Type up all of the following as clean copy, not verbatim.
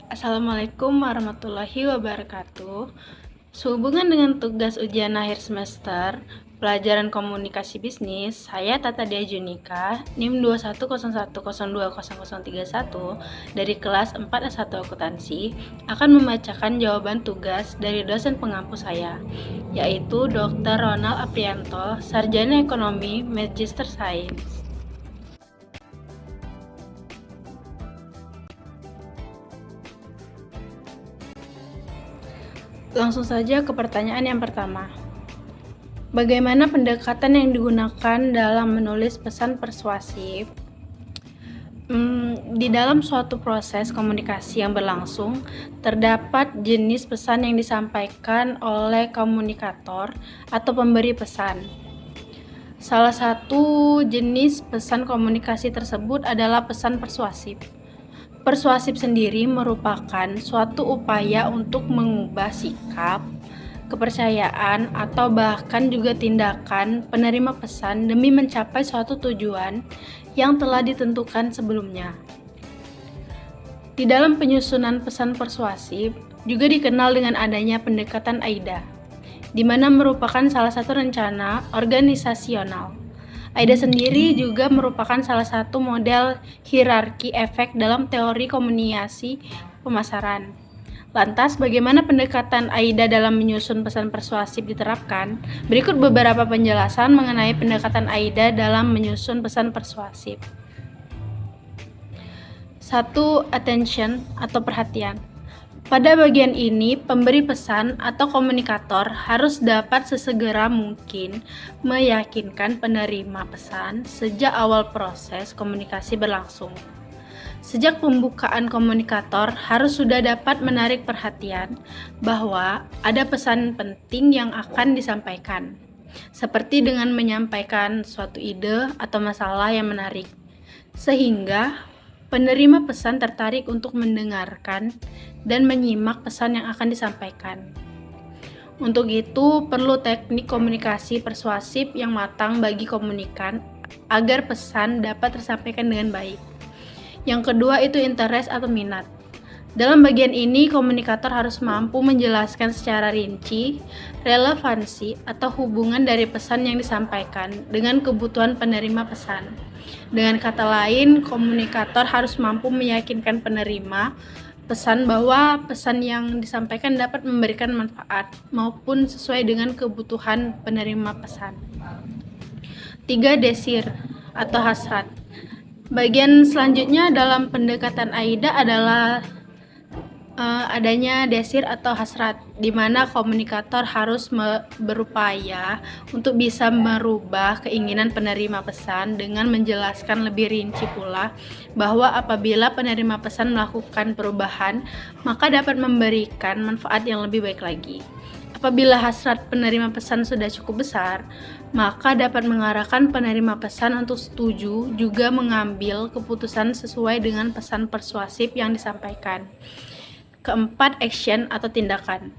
Assalamualaikum warahmatullahi wabarakatuh. Sehubungan dengan tugas ujian akhir semester pelajaran komunikasi bisnis, saya Tata Dia Junika, NIM 2101020031 dari kelas 4S1 Akuntansi akan membacakan jawaban tugas dari dosen pengampu saya, yaitu Dr. Ronald Aprianto, Sarjana Ekonomi, Magister Sains. Langsung saja ke pertanyaan yang pertama. Bagaimana pendekatan yang digunakan dalam menulis pesan persuasif? Di dalam suatu proses komunikasi yang berlangsung, terdapat jenis pesan yang disampaikan oleh komunikator atau pemberi pesan. Salah satu jenis pesan komunikasi tersebut adalah pesan persuasif. Persuasif sendiri merupakan suatu upaya untuk mengubah sikap, kepercayaan, atau bahkan juga tindakan penerima pesan demi mencapai suatu tujuan yang telah ditentukan sebelumnya. Di dalam penyusunan pesan persuasif juga dikenal dengan adanya pendekatan AIDA, di mana merupakan salah satu rencana organisasional. AIDA sendiri juga merupakan salah satu model hierarki efek dalam teori komunikasi pemasaran. Lantas, bagaimana pendekatan AIDA dalam menyusun pesan persuasif diterapkan? Berikut beberapa penjelasan mengenai pendekatan AIDA dalam menyusun pesan persuasif. 1. Attention atau perhatian. Pada bagian ini, pemberi pesan atau komunikator harus dapat sesegera mungkin meyakinkan penerima pesan sejak awal proses komunikasi berlangsung. Sejak pembukaan komunikator harus sudah dapat menarik perhatian bahwa ada pesan penting yang akan disampaikan, seperti dengan menyampaikan suatu ide atau masalah yang menarik, sehingga penerima pesan tertarik untuk mendengarkan dan menyimak pesan yang akan disampaikan. Untuk itu, perlu teknik komunikasi persuasif yang matang bagi komunikan agar pesan dapat tersampaikan dengan baik. Yang kedua itu interest atau minat. Dalam bagian ini, komunikator harus mampu menjelaskan secara rinci relevansi atau hubungan dari pesan yang disampaikan dengan kebutuhan penerima pesan. Dengan kata lain, komunikator harus mampu meyakinkan penerima pesan bahwa pesan yang disampaikan dapat memberikan manfaat maupun sesuai dengan kebutuhan penerima pesan. 3. Desir atau hasrat. Bagian selanjutnya dalam pendekatan AIDA adalah adanya desir atau hasrat, di mana komunikator harus berupaya untuk bisa merubah keinginan penerima pesan dengan menjelaskan lebih rinci pula bahwa apabila penerima pesan melakukan perubahan, maka dapat memberikan manfaat yang lebih baik lagi. Apabila hasrat penerima pesan sudah cukup besar, maka dapat mengarahkan penerima pesan untuk setuju juga mengambil keputusan sesuai dengan pesan persuasif yang disampaikan. Keempat, action atau tindakan.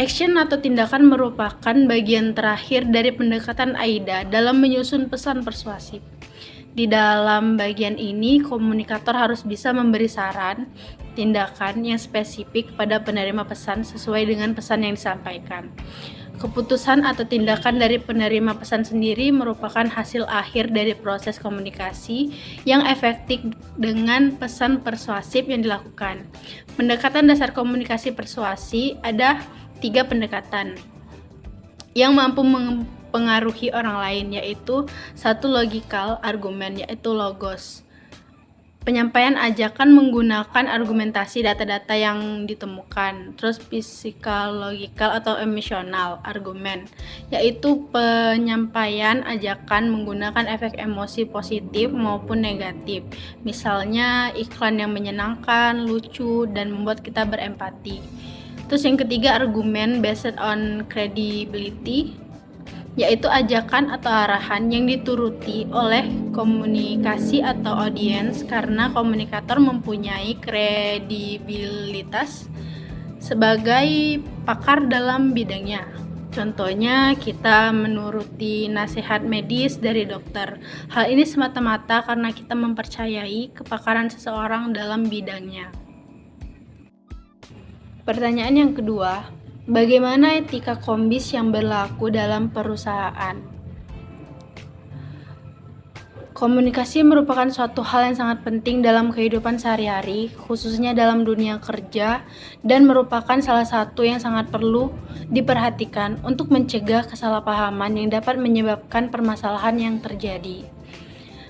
Action atau tindakan merupakan bagian terakhir dari pendekatan AIDA dalam menyusun pesan persuasif. Di dalam bagian ini, komunikator harus bisa memberi saran, tindakan yang spesifik pada penerima pesan sesuai dengan pesan yang disampaikan. Keputusan atau tindakan dari penerima pesan sendiri merupakan hasil akhir dari proses komunikasi yang efektif dengan pesan persuasif yang dilakukan. Pendekatan dasar komunikasi persuasi ada 3 pendekatan yang mampu mempengaruhi orang lain, yaitu 1. Logical argumen, yaitu logos. Penyampaian ajakan menggunakan argumentasi data-data yang ditemukan. Terus physical-logical atau emosional argumen, yaitu penyampaian ajakan menggunakan efek emosi positif maupun negatif. Misalnya iklan yang menyenangkan, lucu, dan membuat kita berempati. Terus yang ketiga, argumen based on credibility, yaitu ajakan atau arahan yang dituruti oleh komunikasi atau audiens karena komunikator mempunyai kredibilitas sebagai pakar dalam bidangnya. Contohnya, kita menuruti nasihat medis dari dokter. Hal ini semata-mata karena kita mempercayai kepakaran seseorang dalam bidangnya. Pertanyaan yang kedua, bagaimana etika kombis yang berlaku dalam perusahaan? Komunikasi merupakan suatu hal yang sangat penting dalam kehidupan sehari-hari, khususnya dalam dunia kerja, dan merupakan salah satu yang sangat perlu diperhatikan untuk mencegah kesalahpahaman yang dapat menyebabkan permasalahan yang terjadi.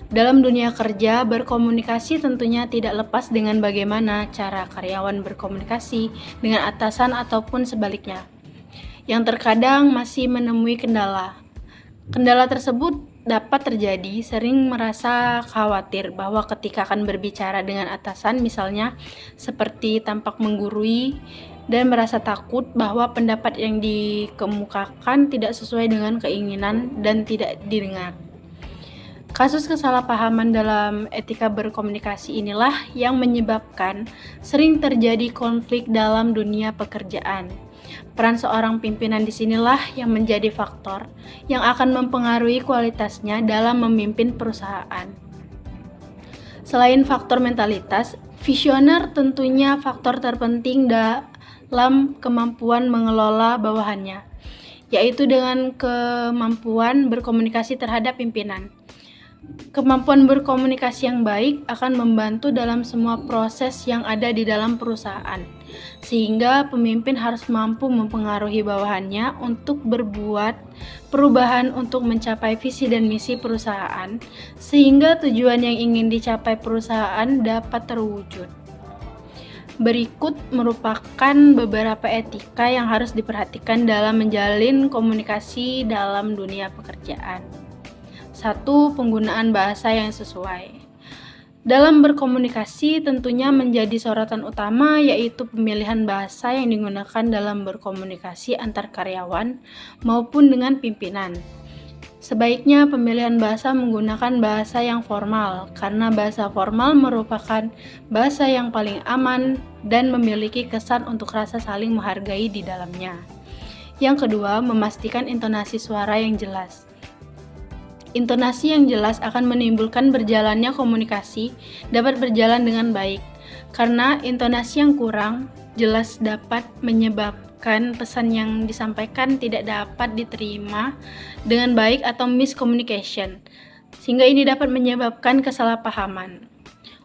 Dalam dunia kerja, berkomunikasi tentunya tidak lepas dengan bagaimana cara karyawan berkomunikasi dengan atasan ataupun sebaliknya, yang terkadang masih menemui kendala. Kendala tersebut dapat terjadi sering merasa khawatir bahwa ketika akan berbicara dengan atasan misalnya seperti tampak menggurui dan merasa takut bahwa pendapat yang dikemukakan tidak sesuai dengan keinginan dan tidak didengar. Kasus kesalahpahaman dalam etika berkomunikasi inilah yang menyebabkan sering terjadi konflik dalam dunia pekerjaan. Peran seorang pimpinan disinilah yang menjadi faktor yang akan mempengaruhi kualitasnya dalam memimpin perusahaan. Selain faktor mentalitas, visioner tentunya faktor terpenting dalam kemampuan mengelola bawahannya, yaitu dengan kemampuan berkomunikasi terhadap pimpinan. Kemampuan berkomunikasi yang baik akan membantu dalam semua proses yang ada di dalam perusahaan, sehingga pemimpin harus mampu mempengaruhi bawahannya untuk berbuat perubahan untuk mencapai visi dan misi perusahaan, sehingga tujuan yang ingin dicapai perusahaan dapat terwujud. Berikut merupakan beberapa etika yang harus diperhatikan dalam menjalin komunikasi dalam dunia pekerjaan. 1. Penggunaan bahasa yang sesuai. Dalam berkomunikasi tentunya menjadi sorotan utama yaitu pemilihan bahasa yang digunakan dalam berkomunikasi antar karyawan maupun dengan pimpinan. Sebaiknya pemilihan bahasa menggunakan bahasa yang formal karena bahasa formal merupakan bahasa yang paling aman dan memiliki kesan untuk rasa saling menghargai di dalamnya. Yang kedua, memastikan intonasi suara yang jelas. Intonasi yang jelas akan menimbulkan berjalannya komunikasi dapat berjalan dengan baik, karena intonasi yang kurang jelas dapat menyebabkan pesan yang disampaikan tidak dapat diterima dengan baik atau miscommunication, sehingga ini dapat menyebabkan kesalahpahaman.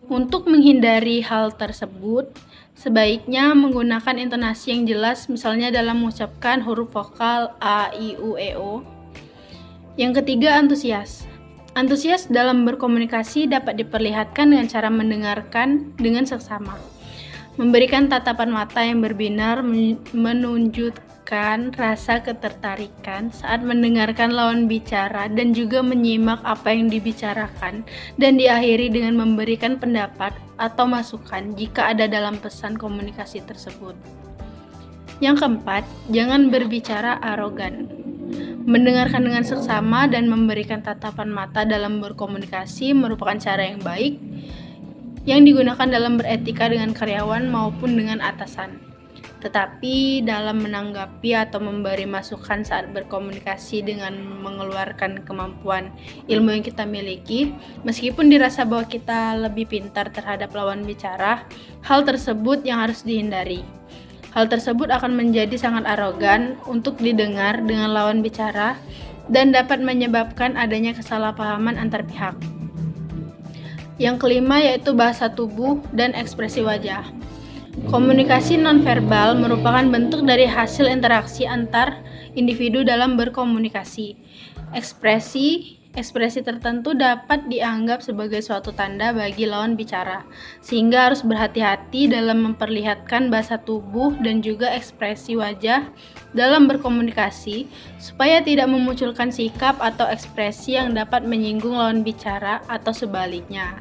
Untuk menghindari hal tersebut, sebaiknya menggunakan intonasi yang jelas, misalnya dalam mengucapkan huruf vokal A, I, U, E, O. Yang ketiga, antusias. Antusias dalam berkomunikasi dapat diperlihatkan dengan cara mendengarkan dengan seksama, memberikan tatapan mata yang berbinar, menunjukkan rasa ketertarikan saat mendengarkan lawan bicara dan juga menyimak apa yang dibicarakan, dan diakhiri dengan memberikan pendapat atau masukan jika ada dalam pesan komunikasi tersebut. Yang keempat, jangan berbicara arogan. Mendengarkan dengan seksama dan memberikan tatapan mata dalam berkomunikasi merupakan cara yang baik yang digunakan dalam beretika dengan karyawan maupun dengan atasan. Tetapi dalam menanggapi atau memberi masukan saat berkomunikasi dengan mengeluarkan kemampuan ilmu yang kita miliki, meskipun dirasa bahwa kita lebih pintar terhadap lawan bicara, hal tersebut yang harus dihindari. Hal tersebut akan menjadi sangat arogan untuk didengar dengan lawan bicara dan dapat menyebabkan adanya kesalahpahaman antar pihak. Yang kelima yaitu bahasa tubuh dan ekspresi wajah. Komunikasi nonverbal merupakan bentuk dari hasil interaksi antar individu dalam berkomunikasi. Ekspresi tertentu dapat dianggap sebagai suatu tanda bagi lawan bicara, sehingga harus berhati-hati dalam memperlihatkan bahasa tubuh dan juga ekspresi wajah dalam berkomunikasi, supaya tidak memunculkan sikap atau ekspresi yang dapat menyinggung lawan bicara atau sebaliknya.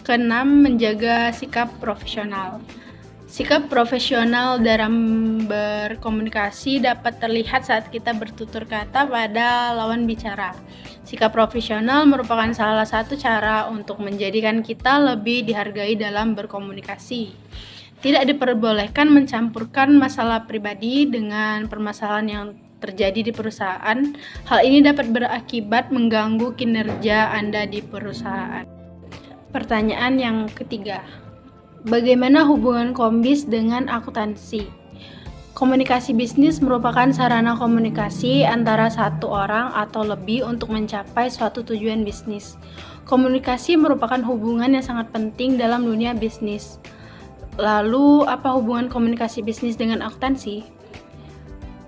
Keenam, menjaga sikap profesional. Sikap profesional dalam berkomunikasi dapat terlihat saat kita bertutur kata pada lawan bicara. Sikap profesional merupakan salah satu cara untuk menjadikan kita lebih dihargai dalam berkomunikasi. Tidak diperbolehkan mencampurkan masalah pribadi dengan permasalahan yang terjadi di perusahaan. Hal ini dapat berakibat mengganggu kinerja Anda di perusahaan. Pertanyaan yang ketiga. Bagaimana hubungan kombis dengan akuntansi? Komunikasi bisnis merupakan sarana komunikasi antara satu orang atau lebih untuk mencapai suatu tujuan bisnis. Komunikasi merupakan hubungan yang sangat penting dalam dunia bisnis. Lalu, apa hubungan komunikasi bisnis dengan akuntansi?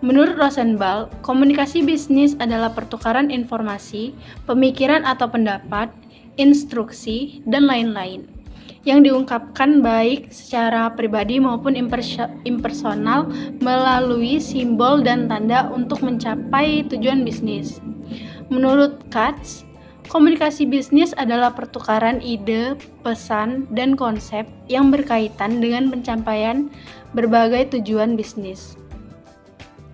Menurut Rosenbal, komunikasi bisnis adalah pertukaran informasi, pemikiran atau pendapat, instruksi, dan lain-lain yang diungkapkan baik secara pribadi maupun impersonal melalui simbol dan tanda untuk mencapai tujuan bisnis. Menurut Katz, komunikasi bisnis adalah pertukaran ide, pesan, dan konsep yang berkaitan dengan pencapaian berbagai tujuan bisnis.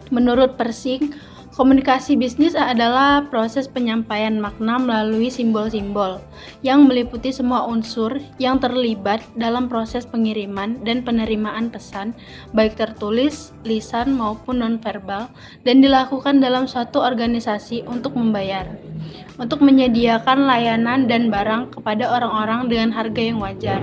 Menurut Persing, komunikasi bisnis adalah proses penyampaian makna melalui simbol-simbol yang meliputi semua unsur yang terlibat dalam proses pengiriman dan penerimaan pesan, baik tertulis, lisan maupun nonverbal, dan dilakukan dalam suatu organisasi untuk membayar, untuk menyediakan layanan dan barang kepada orang-orang dengan harga yang wajar.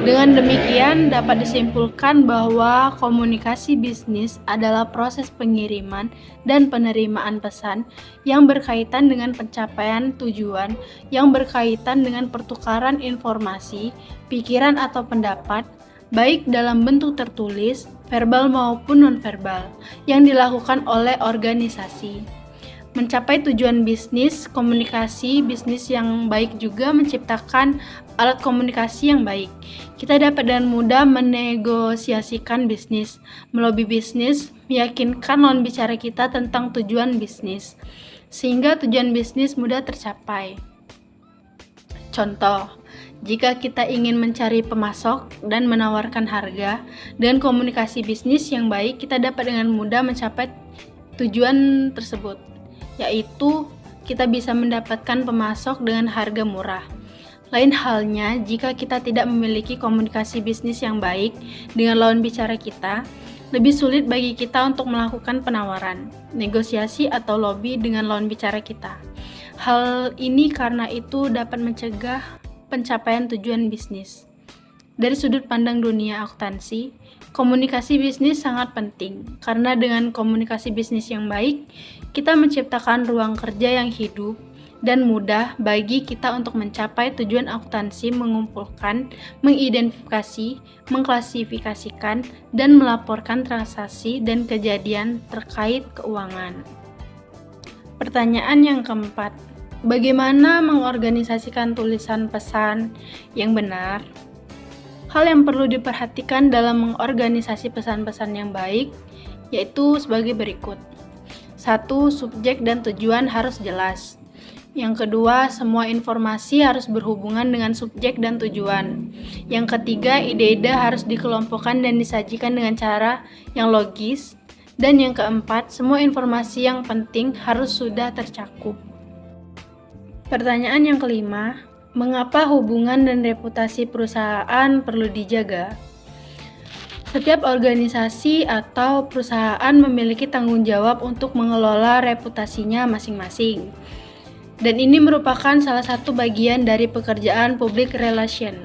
Dengan demikian, dapat disimpulkan bahwa komunikasi bisnis adalah proses pengiriman dan penerimaan pesan yang berkaitan dengan pencapaian tujuan, yang berkaitan dengan pertukaran informasi, pikiran atau pendapat, baik dalam bentuk tertulis, verbal maupun nonverbal, yang dilakukan oleh organisasi. Mencapai tujuan bisnis, komunikasi bisnis yang baik juga menciptakan alat komunikasi yang baik. Kita dapat dengan mudah menegosiasikan bisnis, melobi bisnis, meyakinkan lawan bicara kita tentang tujuan bisnis, sehingga tujuan bisnis mudah tercapai. Contoh, jika kita ingin mencari pemasok dan menawarkan harga, dengan komunikasi bisnis yang baik, kita dapat dengan mudah mencapai tujuan tersebut, yaitu kita bisa mendapatkan pemasok dengan harga murah. Lain halnya jika kita tidak memiliki komunikasi bisnis yang baik dengan lawan bicara kita, lebih sulit bagi kita untuk melakukan penawaran, negosiasi atau lobby dengan lawan bicara kita. Hal ini karena itu dapat mencegah pencapaian tujuan bisnis. Dari sudut pandang dunia akuntansi, komunikasi bisnis sangat penting karena dengan komunikasi bisnis yang baik, kita menciptakan ruang kerja yang hidup dan mudah bagi kita untuk mencapai tujuan akuntansi mengumpulkan, mengidentifikasi, mengklasifikasikan, dan melaporkan transaksi dan kejadian terkait keuangan. Pertanyaan yang keempat, bagaimana mengorganisasikan tulisan pesan yang benar? Hal yang perlu diperhatikan dalam mengorganisasi pesan-pesan yang baik yaitu sebagai berikut. 1. Subjek dan tujuan harus jelas. Yang kedua, semua informasi harus berhubungan dengan subjek dan tujuan. Yang ketiga, ide-ide harus dikelompokkan dan disajikan dengan cara yang logis. Dan yang keempat, semua informasi yang penting harus sudah tercakup. Pertanyaan yang kelima, mengapa hubungan dan reputasi perusahaan perlu dijaga? Setiap organisasi atau perusahaan memiliki tanggung jawab untuk mengelola reputasinya masing-masing. Dan ini merupakan salah satu bagian dari pekerjaan public relation.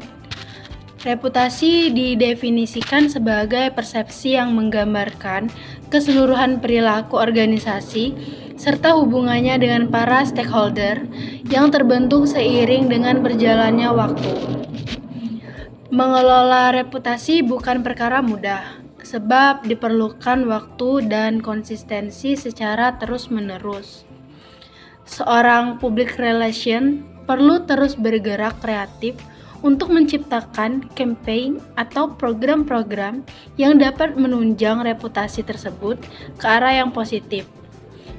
Reputasi didefinisikan sebagai persepsi yang menggambarkan keseluruhan perilaku organisasi serta hubungannya dengan para stakeholder yang terbentuk seiring dengan berjalannya waktu. Mengelola reputasi bukan perkara mudah, sebab diperlukan waktu dan konsistensi secara terus-menerus. Seorang public relation perlu terus bergerak kreatif untuk menciptakan campaign atau program-program yang dapat menunjang reputasi tersebut ke arah yang positif.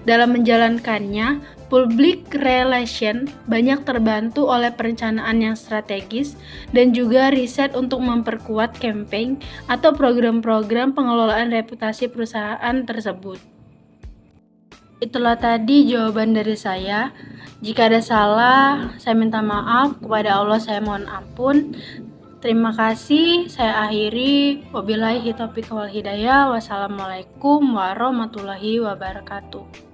Dalam menjalankannya, public relation banyak terbantu oleh perencanaan yang strategis dan juga riset untuk memperkuat campaign atau program-program pengelolaan reputasi perusahaan tersebut. Itulah tadi jawaban dari saya. Jika ada salah, saya minta maaf. Kepada Allah saya mohon ampun. Terima kasih. Saya akhiri. Wabillahi taufiq wal hidayah. Wassalamualaikum warahmatullahi wabarakatuh.